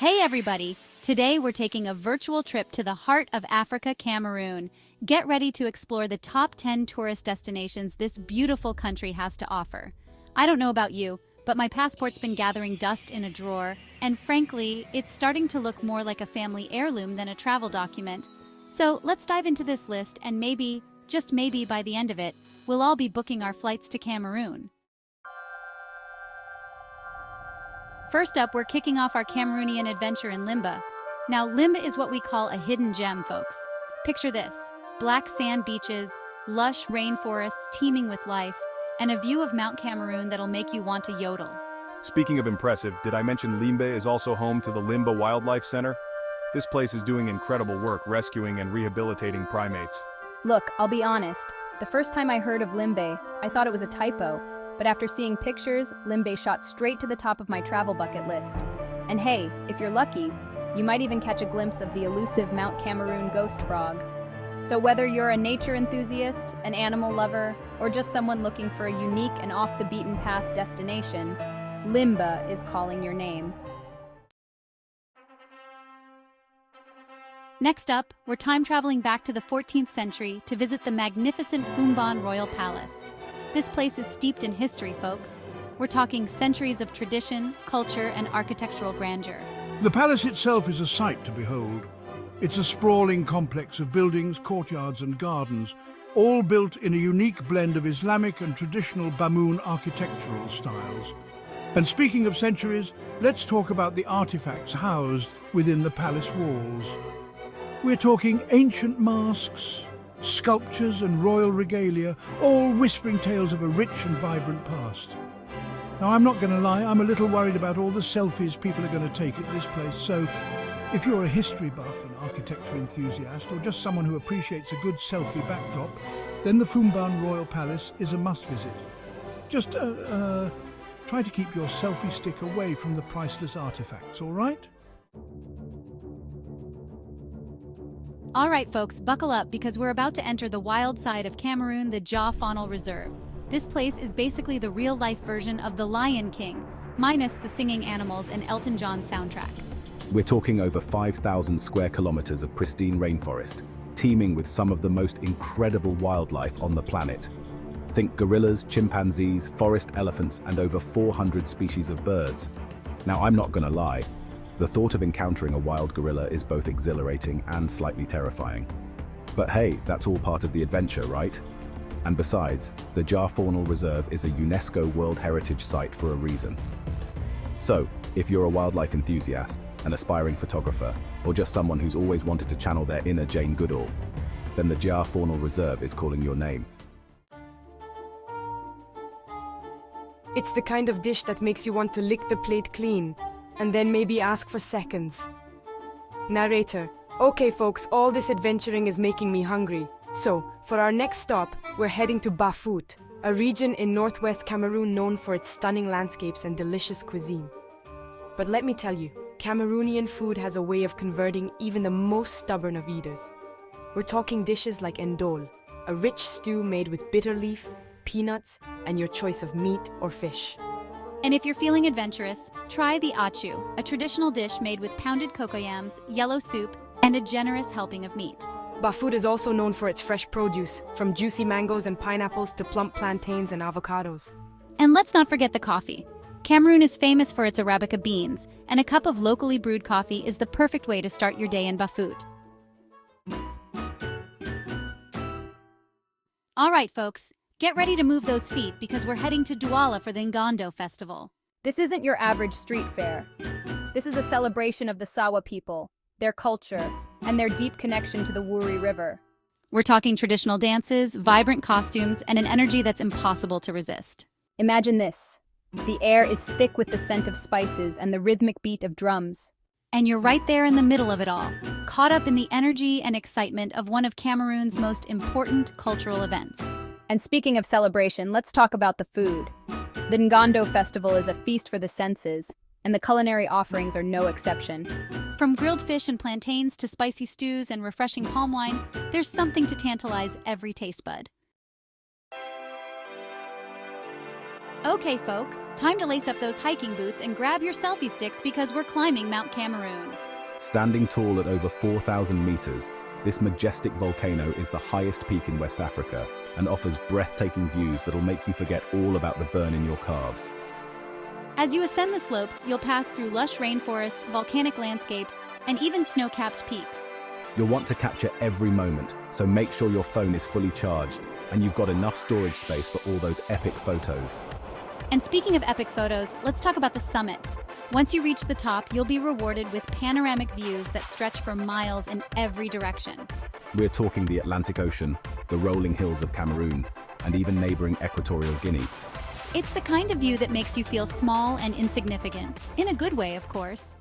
Hey everybody! Today we're taking a virtual trip to the heart of Africa, Cameroon. Get ready to explore the top 10 tourist destinations this beautiful country has to offer. I don't know about you, but my passport's been gathering dust in a drawer, and frankly, it's starting to look more like a family heirloom than a travel document. So let's dive into this list and maybe, just maybe by the end of it, we'll all be booking our flights to Cameroon. First up, we're kicking off our Cameroonian adventure in Limba. Now, Limba is what we call a hidden gem, folks. Picture this: black sand beaches, lush rainforests teeming with life, and a view of Mount Cameroon that'll make you want to yodel. Speaking of impressive, did I mention Limbe is also home to the Limba Wildlife Center? This place is doing incredible work rescuing and rehabilitating primates. Look, I'll be honest. The first time I heard of Limbe, I thought it was a typo. But after seeing pictures, Limbe shot straight to the top of my travel bucket list. And hey, if you're lucky, you might even catch a glimpse of the elusive Mount Cameroon ghost frog. So whether you're a nature enthusiast, an animal lover, or just someone looking for a unique and off-the-beaten-path destination, Limba is calling your name. Next up, we're time-traveling back to the 14th century to visit the magnificent Fumban Royal Palace. This place is steeped in history, folks. We're talking centuries of tradition, culture, and architectural grandeur. The palace itself is a sight to behold. It's a sprawling complex of buildings, courtyards and gardens, all built in a unique blend of Islamic and traditional Bamoun architectural styles. And speaking of centuries, let's talk about the artifacts housed within the palace walls. We're talking ancient masks, sculptures and royal regalia, all whispering tales of a rich and vibrant past. Now, I'm not going to lie, I'm a little worried about all the selfies people are going to take at this place, so if you're a history buff, an architecture enthusiast, or just someone who appreciates a good selfie backdrop, then the Fumban Royal Palace is a must-visit. Just try to keep your selfie stick away from the priceless artifacts, all right? All right, folks, buckle up because we're about to enter the wild side of Cameroon, the Jah Faunal Reserve. This place is basically the real-life version of The Lion King, minus the singing animals and Elton John's soundtrack. We're talking over 5,000 square kilometers of pristine rainforest, teeming with some of the most incredible wildlife on the planet. Think gorillas, chimpanzees, forest elephants, and over 400 species of birds. Now, I'm not gonna lie. The thought of encountering a wild gorilla is both exhilarating and slightly terrifying. But hey, that's all part of the adventure, right? And besides, the Jah Faunal Reserve is a UNESCO World Heritage Site for a reason. So, if you're a wildlife enthusiast, an aspiring photographer, or just someone who's always wanted to channel their inner Jane Goodall, then the Jah Faunal Reserve is calling your name. It's the kind of dish that makes you want to lick the plate clean, and then maybe ask for seconds. Narrator: okay folks, all this adventuring is making me hungry. So, for our next stop, we're heading to Bafut, a region in northwest Cameroon known for its stunning landscapes and delicious cuisine. But let me tell you, Cameroonian food has a way of converting even the most stubborn of eaters. We're talking dishes like ndol, a rich stew made with bitter leaf, peanuts, and your choice of meat or fish. And if you're feeling adventurous, try the achu, a traditional dish made with pounded cocoyams, yellow soup, and a generous helping of meat. Bafut is also known for its fresh produce, from juicy mangoes and pineapples to plump plantains and avocados. And let's not forget the coffee. Cameroon is famous for its Arabica beans, and a cup of locally brewed coffee is the perfect way to start your day in Bafut. All right, folks. Get ready to move those feet because we're heading to Douala for the Ngondo Festival. This isn't your average street fair. This is a celebration of the Sawa people, their culture, and their deep connection to the Wuri River. We're talking traditional dances, vibrant costumes, and an energy that's impossible to resist. Imagine this. The air is thick with the scent of spices and the rhythmic beat of drums. And you're right there in the middle of it all, caught up in the energy and excitement of one of Cameroon's most important cultural events. And speaking of celebration, let's talk about the food. The Ngondo Festival is a feast for the senses, and the culinary offerings are no exception. From grilled fish and plantains to spicy stews and refreshing palm wine, there's something to tantalize every taste bud. Okay, folks, time to lace up those hiking boots and grab your selfie sticks because we're climbing Mount Cameroon. Standing tall at over 4,000 meters, this majestic volcano is the highest peak in West Africa and offers breathtaking views that'll make you forget all about the burn in your calves. As you ascend the slopes, you'll pass through lush rainforests, volcanic landscapes, and even snow-capped peaks. You'll want to capture every moment, so make sure your phone is fully charged and you've got enough storage space for all those epic photos. And speaking of epic photos, let's talk about the summit. Once you reach the top, you'll be rewarded with panoramic views that stretch for miles in every direction. We're talking the Atlantic Ocean, the rolling hills of Cameroon, and even neighboring Equatorial Guinea. It's the kind of view that makes you feel small and insignificant, in a good way, of course.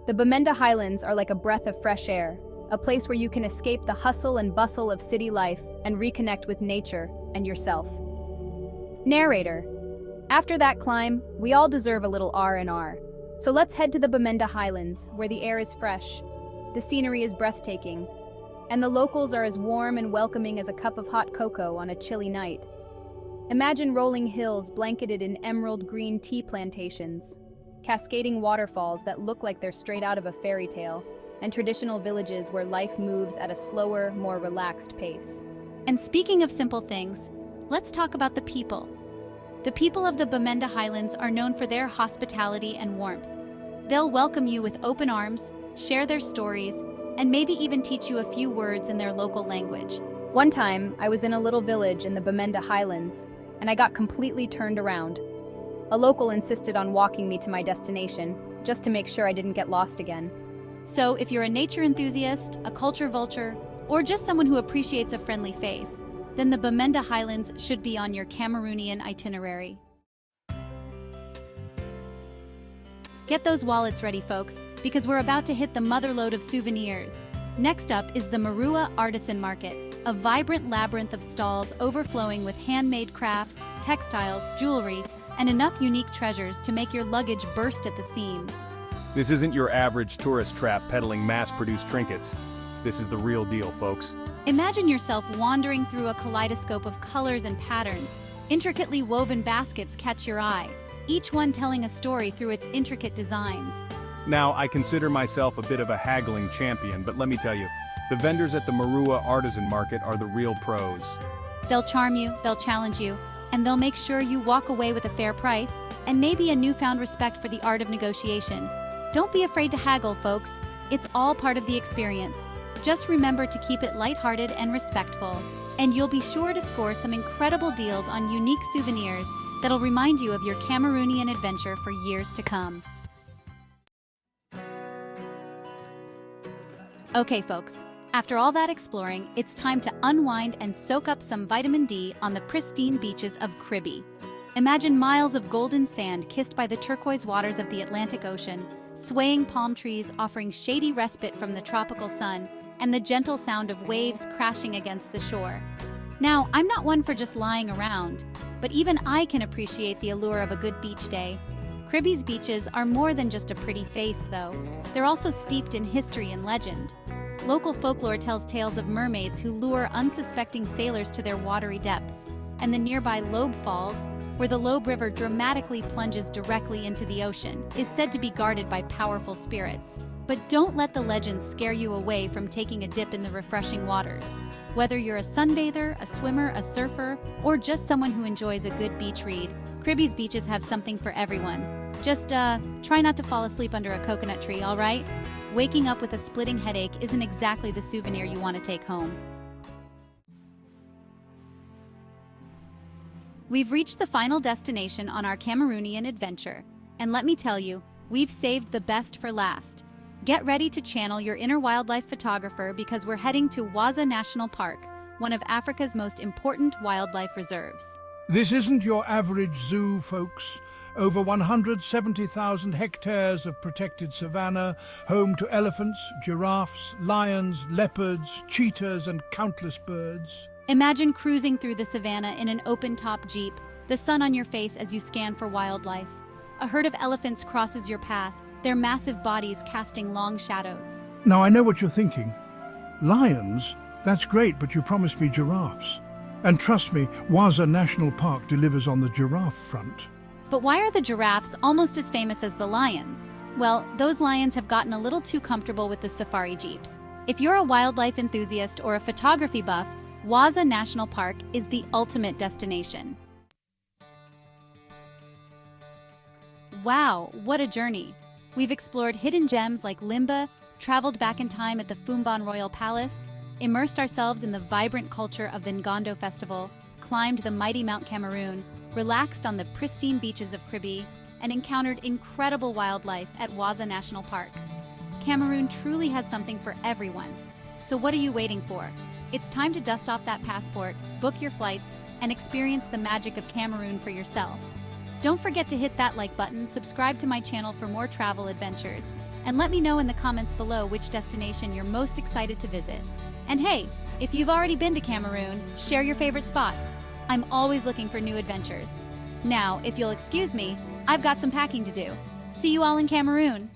The Bamenda Highlands are like a breath of fresh air, a place where you can escape the hustle and bustle of city life and reconnect with nature and yourself. Narrator: after that climb, we all deserve a little R&R. So let's head to the Bamenda Highlands, where the air is fresh, the scenery is breathtaking, and the locals are as warm and welcoming as a cup of hot cocoa on a chilly night. Imagine rolling hills blanketed in emerald green tea plantations, cascading waterfalls that look like they're straight out of a fairy tale, and traditional villages where life moves at a slower, more relaxed pace. And speaking of simple things, let's talk about the people. The people of the Bamenda Highlands are known for their hospitality and warmth. They'll welcome you with open arms, share their stories, and maybe even teach you a few words in their local language. One time, I was in a little village in the Bamenda Highlands, and I got completely turned around. A local insisted on walking me to my destination, just to make sure I didn't get lost again. So if you're a nature enthusiast, a culture vulture, or just someone who appreciates a friendly face, then the Bamenda Highlands should be on your Cameroonian itinerary. Get those wallets ready, folks, because we're about to hit the motherlode of souvenirs. Next up is the Marua Artisan Market, a vibrant labyrinth of stalls overflowing with handmade crafts, textiles, jewelry, and enough unique treasures to make your luggage burst at the seams. This isn't your average tourist trap peddling mass-produced trinkets. This is the real deal, folks. Imagine yourself wandering through a kaleidoscope of colors and patterns. Intricately woven baskets catch your eye, each one telling a story through its intricate designs. Now, I consider myself a bit of a haggling champion, but let me tell you, the vendors at the Marua Artisan Market are the real pros. They'll charm you, they'll challenge you, and they'll make sure you walk away with a fair price and maybe a newfound respect for the art of negotiation. Don't be afraid to haggle, folks. It's all part of the experience. Just remember to keep it lighthearted and respectful, and you'll be sure to score some incredible deals on unique souvenirs that'll remind you of your Cameroonian adventure for years to come. Okay, folks, after all that exploring, it's time to unwind and soak up some vitamin D on the pristine beaches of Kribi. Imagine miles of golden sand kissed by the turquoise waters of the Atlantic Ocean, swaying palm trees offering shady respite from the tropical sun, and the gentle sound of waves crashing against the shore. Now, I'm not one for just lying around, but even I can appreciate the allure of a good beach day. Kribi's beaches are more than just a pretty face, though. They're also steeped in history and legend. Local folklore tells tales of mermaids who lure unsuspecting sailors to their watery depths, and the nearby Lobe Falls, where the Lobe River dramatically plunges directly into the ocean, is said to be guarded by powerful spirits. But don't let the legends scare you away from taking a dip in the refreshing waters. Whether you're a sunbather, a swimmer, a surfer, or just someone who enjoys a good beach read, Kribi's beaches have something for everyone. Just, try not to fall asleep under a coconut tree, all right? Waking up with a splitting headache isn't exactly the souvenir you want to take home. We've reached the final destination on our Cameroonian adventure, and let me tell you, we've saved the best for last. Get ready to channel your inner wildlife photographer because we're heading to Waza National Park, one of Africa's most important wildlife reserves. This isn't your average zoo, folks. Over 170,000 hectares of protected savanna, home to elephants, giraffes, lions, leopards, cheetahs, and countless birds. Imagine cruising through the savannah in an open-top jeep, the sun on your face as you scan for wildlife. A herd of elephants crosses your path, their massive bodies casting long shadows. Now I know what you're thinking. Lions? That's great, but you promised me giraffes. And trust me, Waza National Park delivers on the giraffe front. But why are the giraffes almost as famous as the lions? Well, those lions have gotten a little too comfortable with the safari jeeps. If you're a wildlife enthusiast or a photography buff, Waza National Park is the ultimate destination. Wow, what a journey! We've explored hidden gems like Limba, traveled back in time at the Fumban Royal Palace, immersed ourselves in the vibrant culture of the Ngondo Festival, climbed the mighty Mount Cameroon, relaxed on the pristine beaches of Kribi, and encountered incredible wildlife at Waza National Park. Cameroon truly has something for everyone. So what are you waiting for? It's time to dust off that passport, book your flights, and experience the magic of Cameroon for yourself. Don't forget to hit that like button, subscribe to my channel for more travel adventures, and let me know in the comments below which destination you're most excited to visit. And hey, if you've already been to Cameroon, share your favorite spots. I'm always looking for new adventures. Now, if you'll excuse me, I've got some packing to do. See you all in Cameroon!